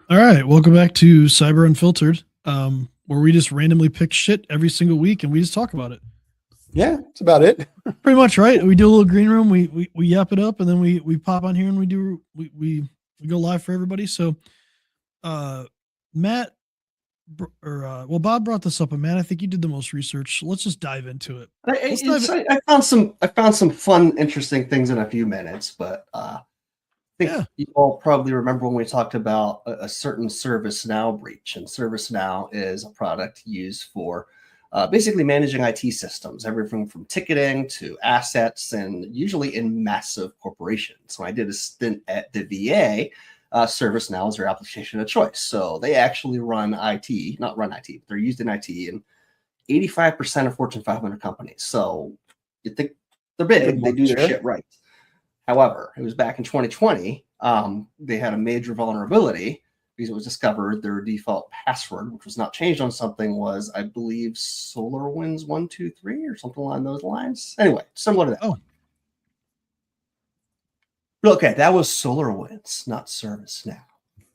All right, welcome back to Cyber Unfiltered, where we just randomly pick shit every single week and we just talk about it. Yeah, that's about it. Pretty much, right? We do a little green room, we yap it up, and then we pop on here and we go live for everybody. So, Matt, Bob brought this up, and Matt, I think you did the most research. So let's just dive into it. I found some fun, interesting things in a few minutes, but I think you all probably remember when we talked about a certain ServiceNow breach, and ServiceNow is a product used for basically managing IT systems, everything from ticketing to assets, and usually in massive corporations. When I did a stint at the VA, ServiceNow is their application of choice. So they actually run IT, not run IT, but they're used in IT in 85% of Fortune 500 companies. So you think they're big, they do their shit right. However, it was back in 2020, they had a major vulnerability because it was discovered their default password, which was not changed on something, was, I believe, SolarWinds 123 or something along those lines. Anyway, similar to that. Oh. Okay, that was SolarWinds, not ServiceNow.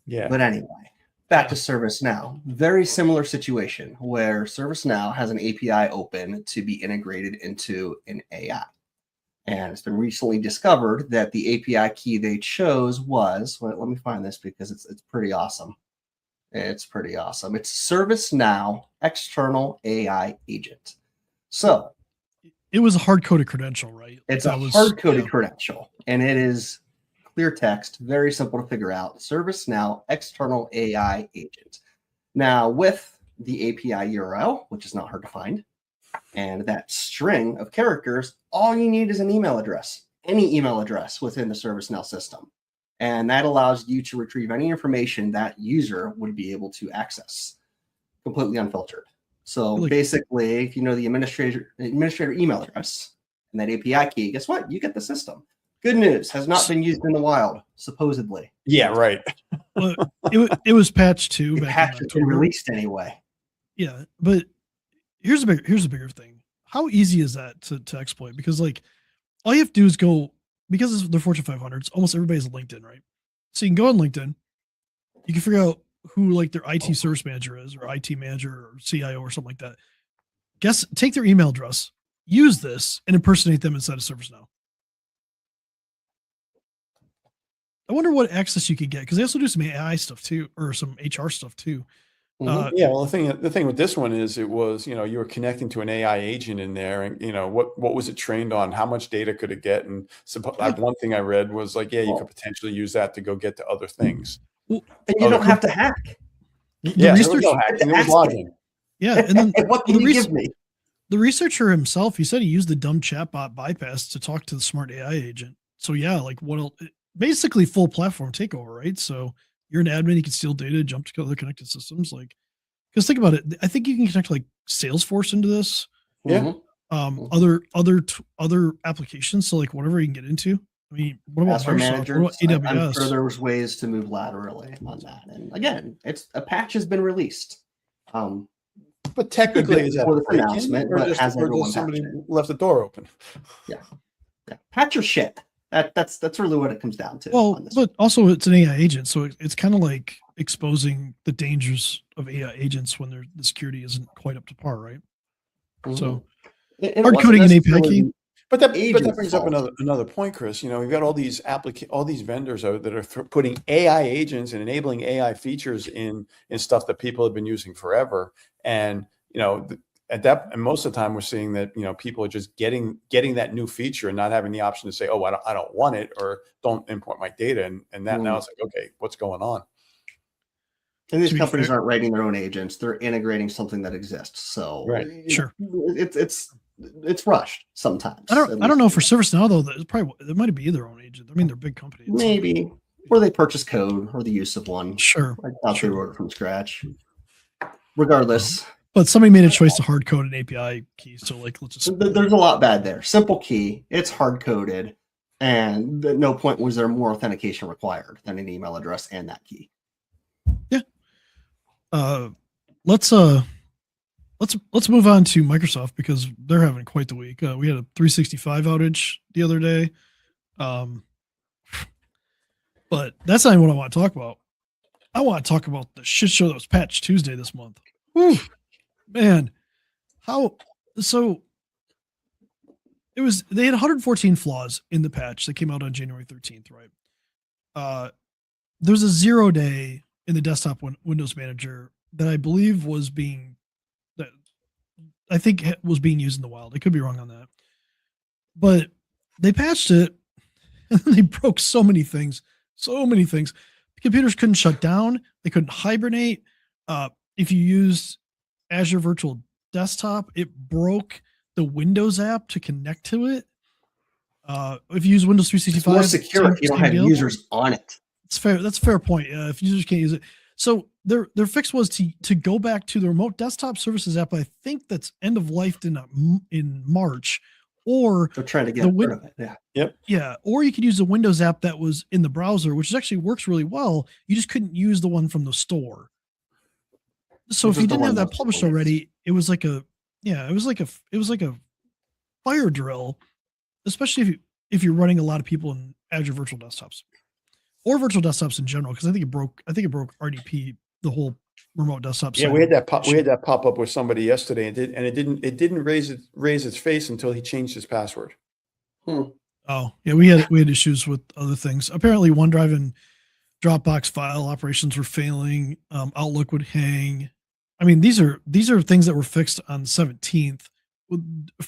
Yeah. But anyway, back to ServiceNow. Very similar situation where ServiceNow has an API open to be integrated into an AI. And it's been recently discovered that the API key they chose was, well, let me find this because it's pretty awesome. It's pretty awesome. It's ServiceNow External AI Agent. So it was a hard-coded credential, right? It's a hard-coded credential, and it is clear text, very simple to figure out. ServiceNow External AI Agent. Now, with the API URL, which is not hard to find, and that string of characters, all you need is an email address, any email address within the ServiceNow system. And that allows you to retrieve any information that user would be able to access, completely unfiltered. So basically, if you know the administrator email address and that API key, guess what? You get the system. Good news, has not been used in the wild, supposedly. Yeah, right. Well, it was patched too. The patch has been released anyway. Yeah, but here's a bigger thing. How easy is that to exploit? Because like all you have to do is go, because they're Fortune 500s, almost everybody's LinkedIn, right? So you can go on LinkedIn, you can figure out who like their IT service manager is, or IT manager, or CIO, or something like that. Take their email address, use this, and impersonate them inside of ServiceNow. I wonder what access you could get, because they also do some AI stuff too, or some HR stuff too. Yeah, well, the thing with this one is, it was, you were connecting to an AI agent in there, and what was it trained on? How much data could it get? And one thing I read was like, yeah, you could potentially use that to go get to other things. Well, and you don't have to hack. Yeah, there was no hacking. It was logging. Yeah, and then what can you give me? The researcher himself, he said he used the dumb chatbot bypass to talk to the smart AI agent. So yeah, like basically full platform takeover, right? So you're an admin, you can steal data, jump to other connected systems. Like, because think about it, I think you can connect like Salesforce into this. Yeah. Other applications. So like whatever you can get into. I mean, what about Microsoft? What about AWS? I'm sure there was ways to move laterally on that. And again, a patch has been released. But technically, is that an announcement? Or just somebody left the door open? Yeah. Patch your shit. That's really what it comes down to. Well, but also it's an AI agent, so it's kind of like exposing the dangers of AI agents when the security isn't quite up to par, right? Mm-hmm. So hard coding an API key. But that brings up another point, Chris. We've got all these vendors out that are putting AI agents and enabling AI features in stuff that people have been using forever, and and most of the time we're seeing that people are just getting that new feature and not having the option to say, oh, I don't want it, or don't import my data, and that now it's like, okay, what's going on? And these companies aren't writing their own agents; they're integrating something that exists. So sure, it's rushed sometimes. I don't know for ServiceNow though. It might be their own agent. I mean, they're a big company. Maybe, or they purchase code or the use of one. Sure, they wrote it from scratch. Regardless. But somebody made a choice to hard code an API key. So like, there's a lot bad there. Simple key. It's hard coded, and at no point was there more authentication required than an email address and that key. Yeah. Let's move on to Microsoft, because they're having quite the week. We had a 365 outage the other day. But that's not even what I want to talk about. I want to talk about the shit show that was Patch Tuesday this month. Whew, man, how so? They had 114 flaws in the patch that came out on January 13th, right? There's a 0-day in the desktop Windows Manager that I believe was being used in the wild. I could be wrong on that, but they patched it and they broke so many things. The computers couldn't shut down. They couldn't hibernate. If you used Azure Virtual Desktop, it broke the Windows app to connect to it. If you use Windows 365, it's more secure if you don't have users on it. It's fair. That's a fair point. If users can't use it. So their fix was to go back to the remote desktop services app. I think that's end of life in March, or they're trying to get rid of it. Yeah. Yep. Yeah. Or you could use the Windows app that was in the browser, which actually works really well. You just couldn't use the one from the store. So if you didn't have that published already, it was like a fire drill, especially if you're running a lot of people in Azure virtual desktops or virtual desktops in general, because I think it broke RDP, the whole remote desktop. Yeah, we had that pop up with somebody yesterday, and it didn't raise its face until he changed his password. Oh yeah, we had issues with other things. Apparently, OneDrive and Dropbox file operations were failing. Outlook would hang. I mean, these are things that were fixed on the 17th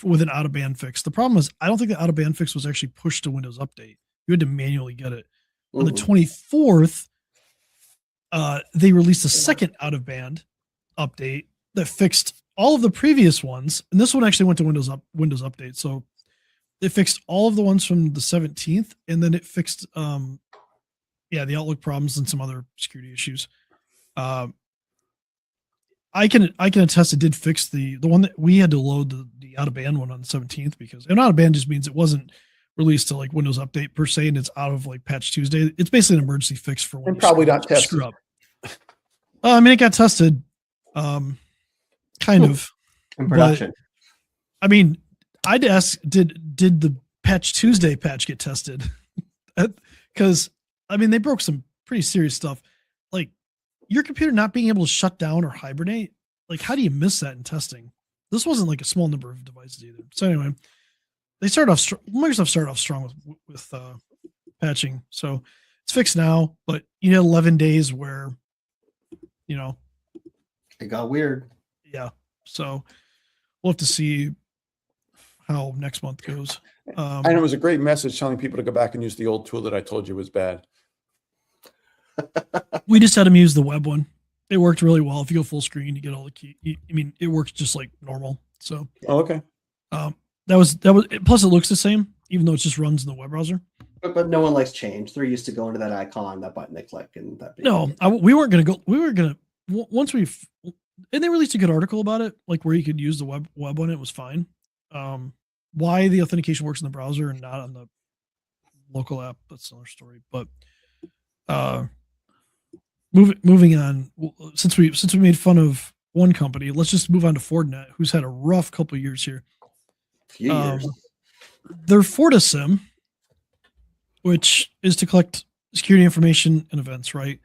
with an out of band fix. The problem is, I don't think the out of band fix was actually pushed to Windows Update. You had to manually get it. On the 24th, they released a second out of band update that fixed all of the previous ones, and this one actually went to Windows Update. So it fixed all of the ones from the 17th, and then it fixed the Outlook problems and some other security issues. I can attest it did fix the one that we had to load the out of band one on the 17th, because out of band just means it wasn't released to like Windows Update per se, and it's out of like Patch Tuesday. It's basically an emergency fix for when and probably not tested. Screw up. I mean, it got tested, kind of in production. But, I mean, I'd ask, did the Patch Tuesday patch get tested? Because I mean, they broke some pretty serious stuff, like your computer not being able to shut down or hibernate. Like, how do you miss that in testing? This wasn't like a small number of devices either. So anyway, Microsoft started off strong with patching, so it's fixed now. But you had 11 days where, it got weird. Yeah, so we'll have to see how next month goes. And it was a great message telling people to go back and use the old tool that I told you was bad. We just had them use the web one. It worked really well. If you go full screen, you get all the key. I mean, it works just like normal. So okay. That was plus it looks the same, even though it just runs in the web browser. But no one likes change. They're used to going to that icon, that button they click, and that. We weren't going to go. We were going to once and they released a good article about it, like where you could use the web on it was fine. Why the authentication works in the browser and not on the local app, that's another story. But moving on, since we made fun of one company, let's just move on to Fortinet, who's had a rough couple of years here. Years. Their FortiSIM, which is to collect security information and events, right?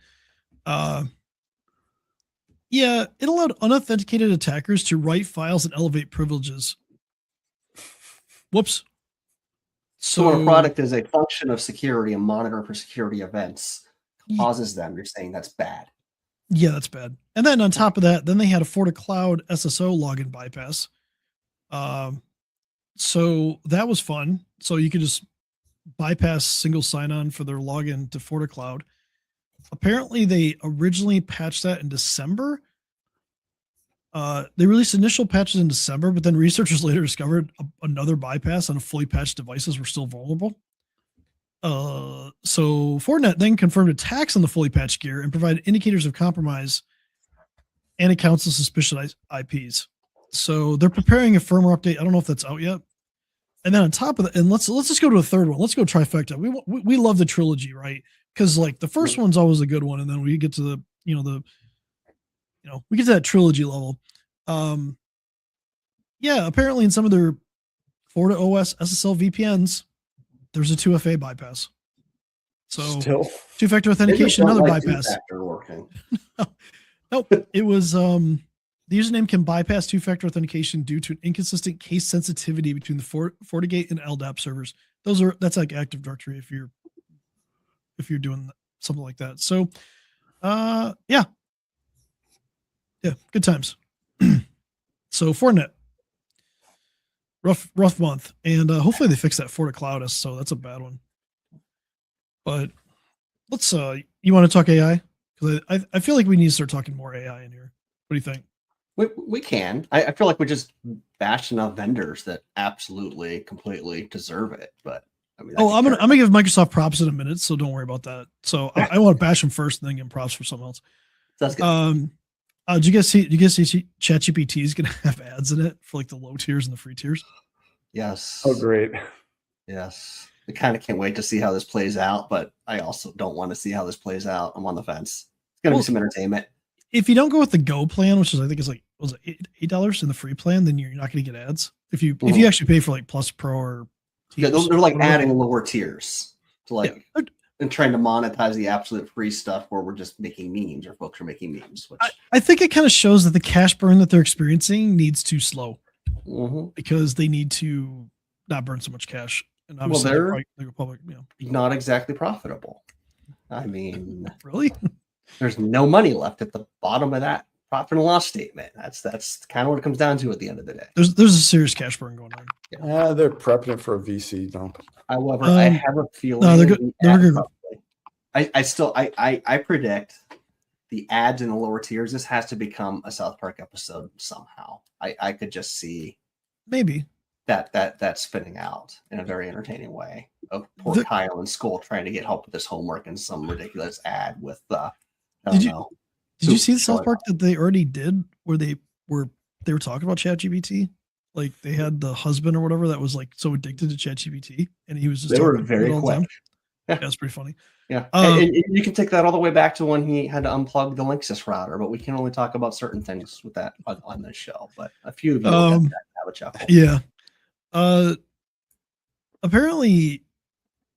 It allowed unauthenticated attackers to write files and elevate privileges. Whoops. So when a product is a function of security and monitor for security events causes them, you're saying that's bad. Yeah, that's bad. And then on top of that, then they had a FortiCloud SSO login bypass. So that was fun. So you could just bypass single sign-on for their login to FortiCloud. Apparently, they originally patched that in December. They released initial patches in December, but then researchers later discovered another bypass on fully patched devices were still vulnerable. So Fortinet then confirmed attacks on the fully patched gear and provided indicators of compromise and accounts of suspicious IPs. So they're preparing a firmware update. I don't know if that's out yet. And then on top of that, and let's just go to a third one. Let's go trifecta. We love the trilogy, right? Because like the first one's always a good one, and then we get to the we get to that trilogy level. Apparently in some of their FortiOS SSL VPNs, there's a 2FA bypass. So Still, two-factor They just authentication, don't another like bypass. two-factor working. Nope. It was the username can bypass two-factor authentication due to an inconsistent case sensitivity between the FortiGate and LDAP servers. That's like Active Directory if you're doing something like that. So yeah, good times. So Fortinet, rough month, and hopefully they fix that FortiCloud. So that's a bad one. But let's you want to talk AI? Because I feel like we need to start talking more AI in here. What do you think? We can. I feel like we just bashed enough vendors that absolutely, completely deserve it. But I mean, I'm gonna give Microsoft props in a minute, so don't worry about that. So I want to bash them first, and then give them props for something else. That's good. Did you guys see ChatGPT is gonna have ads in it for like the low tiers and the free tiers? Yes. oh great. Yes. I kind of can't wait to see how this plays out, but I also don't want to see how this plays out. I'm on the fence. It's gonna be some entertainment. If you don't go with the Go plan, which is I think is like was it $8 in the free plan, then you're not going to get ads. If you actually pay for like Plus Pro or yeah, they're like adding lower tiers to like and trying to monetize the absolute free stuff where we're just making memes or folks are making memes. Which I think it kind of shows that the cash burn that they're experiencing needs to slow because they need to not burn so much cash. And obviously, they're public, not exactly profitable. I mean, really, there's no money left at the bottom of that profit and loss statement. That's kind of what it comes down to at the end of the day. There's a serious cash burn going on. Yeah, they're prepping it for a VC dump. However, I have a feeling. No, they're good. They're good. I predict the ads in the lower tiers. This has to become a South Park episode somehow. I could just see maybe that spinning out in a very entertaining way of poor Kyle in school trying to get help with his homework and some ridiculous ad with Did you see the South Park that they already did where they were talking about ChatGPT? Like they had the husband or whatever that was like so addicted to ChatGPT and he was just they were very quick. Yeah, that's pretty funny. Yeah, and you can take that all the way back to when he had to unplug the Linksys router, but we can only talk about certain things with that on this show. But a few of you have a chuckle. Yeah. Apparently,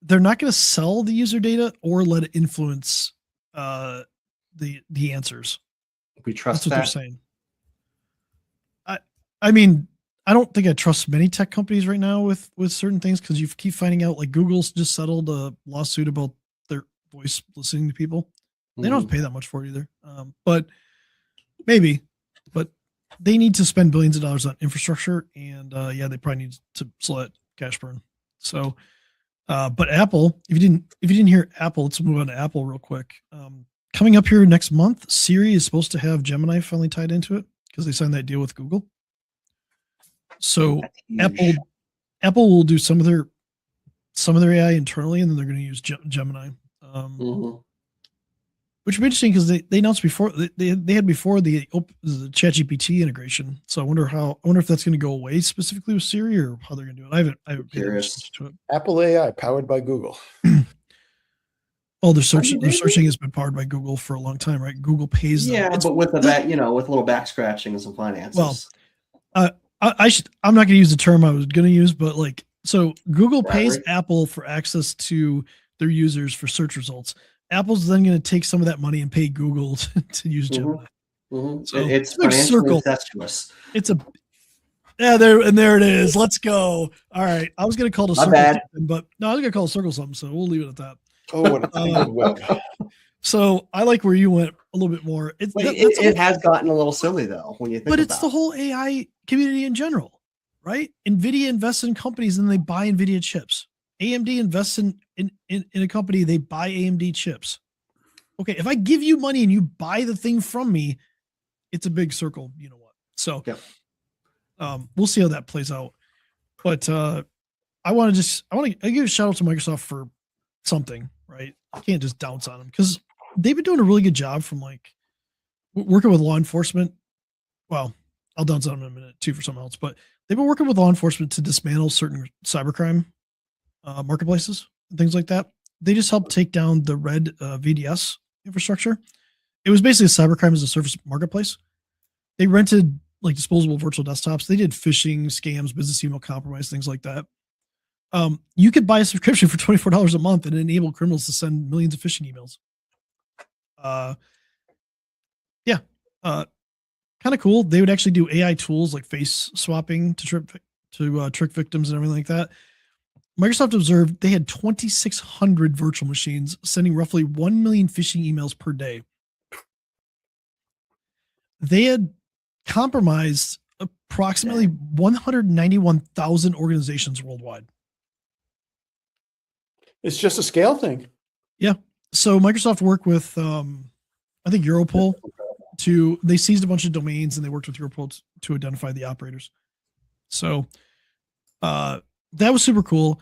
they're not going to sell the user data or let it influence the answers. We trust That's what they're saying. I mean, I don't think I trust many tech companies right now with certain things because you keep finding out like Google's just settled a lawsuit about their voice listening to people. They don't have to pay that much for it either. But maybe, but they need to spend billions of dollars on infrastructure and they probably need to slow that cash burn. So, but Apple, if you didn't hear Apple, let's move on to Apple real quick. Coming up here next month, Siri is supposed to have Gemini finally tied into it because they signed that deal with Google. So Apple will do some of their AI internally, and then they're going to use Gemini, which would be interesting because they announced before they had before the ChatGPT integration. So I wonder if that's going to go away specifically with Siri or how they're going to do it. I haven't paid attention to it. Apple AI powered by Google. Oh, their searching has been powered by Google for a long time, right? Google pays them. Yeah, but with with a little back scratching and some finances. Well, I'm not going to use the term I was going to use, but like, so Google pays Apple for access to their users for search results. Apple's then going to take some of that money and pay Google to use Gemini. So it's a big circle. Incestuous. It's there it is. Let's go. All right. I was going to call it a circle, but no, I was going to call it a circle something. So we'll leave it at that. Oh, what a web. So I like where you went a little bit more. It has gotten a little silly though when you think. But it's the whole AI community in general, right? NVIDIA invests in companies and they buy NVIDIA chips. AMD invests in a company, they buy AMD chips. Okay, if I give you money and you buy the thing from me, it's a big circle. You know what? So, we'll see how that plays out. But I want to give a shout out to Microsoft for something, right? I can't just downce on them because they've been doing a really good job from like working with law enforcement. Well, I'll downce on them in a minute too for something else, but they've been working with law enforcement to dismantle certain cybercrime marketplaces and things like that. They just helped take down the Red VDS infrastructure. It was basically a cybercrime as a service marketplace. They rented like disposable virtual desktops. They did phishing scams, business email compromise, things like that. You could buy a subscription for $24 a month and enable criminals to send millions of phishing emails. Yeah. Kind of cool. They would actually do AI tools like face swapping to trick victims and everything like that. Microsoft observed they had 2,600 virtual machines sending roughly 1 million phishing emails per day. They had compromised approximately 191,000 organizations worldwide. It's just a scale thing. Yeah. So Microsoft worked with, I think Europol they seized a bunch of domains and they worked with Europol to identify the operators. So that was super cool.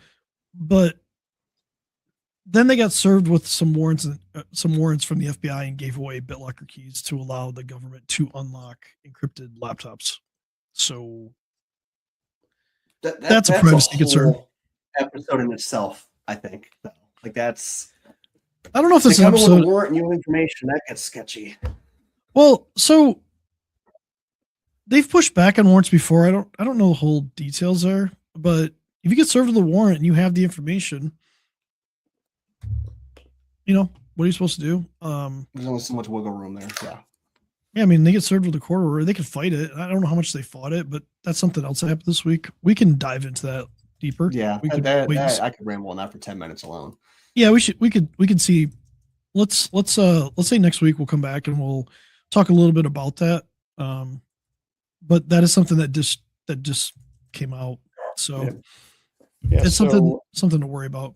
But then they got served with some warrants from the FBI and gave away BitLocker keys to allow the government to unlock encrypted laptops. So that's a privacy concern. Episode in itself, I think. Like that's. I don't know if this is an episode. With a warrant and new information that gets sketchy. Well, so they've pushed back on warrants before. I don't know the whole details there, but if you get served with a warrant and you have the information, what are you supposed to do? There's only so much wiggle room there. Yeah, I mean, they get served with a court order. They could fight it. I don't know how much they fought it, but that's something else that happened this week. We can dive into that deeper. Yeah, I could ramble on that for 10 minutes alone. Yeah, we could see. Let's say next week we'll come back and we'll talk a little bit about that. But that is something that just came out. So it's something to worry about.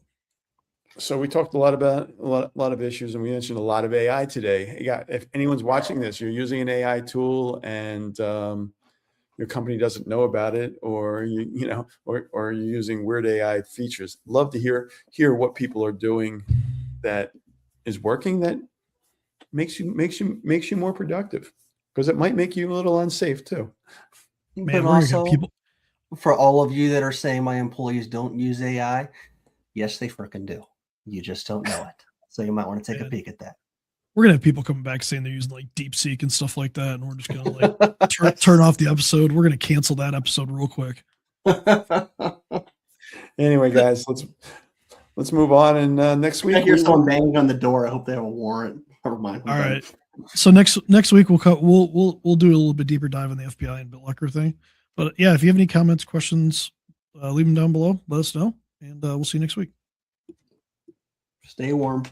So we talked a lot about a lot of issues, and we mentioned a lot of AI today. If anyone's watching this, you're using an AI tool and your company doesn't know about it, or or you're using weird AI features. Love to hear what people are doing that is working, that makes you more productive, because it might make you a little unsafe too. Man, but also, for all of you that are saying my employees don't use AI, yes, they freaking do. You just don't know it. So you might want to take a peek at that. We're gonna have people coming back saying they're using like DeepSeek and stuff like that, and we're just gonna like turn off the episode. We're gonna cancel that episode real quick. Anyway, guys, let's move on. And next week, I hear someone banging on the door. I hope they have a warrant. Never mind. All right. So next week we'll do a little bit deeper dive on the FBI and BitLocker thing. But yeah, if you have any comments, questions, leave them down below. Let us know, and we'll see you next week. Stay warm.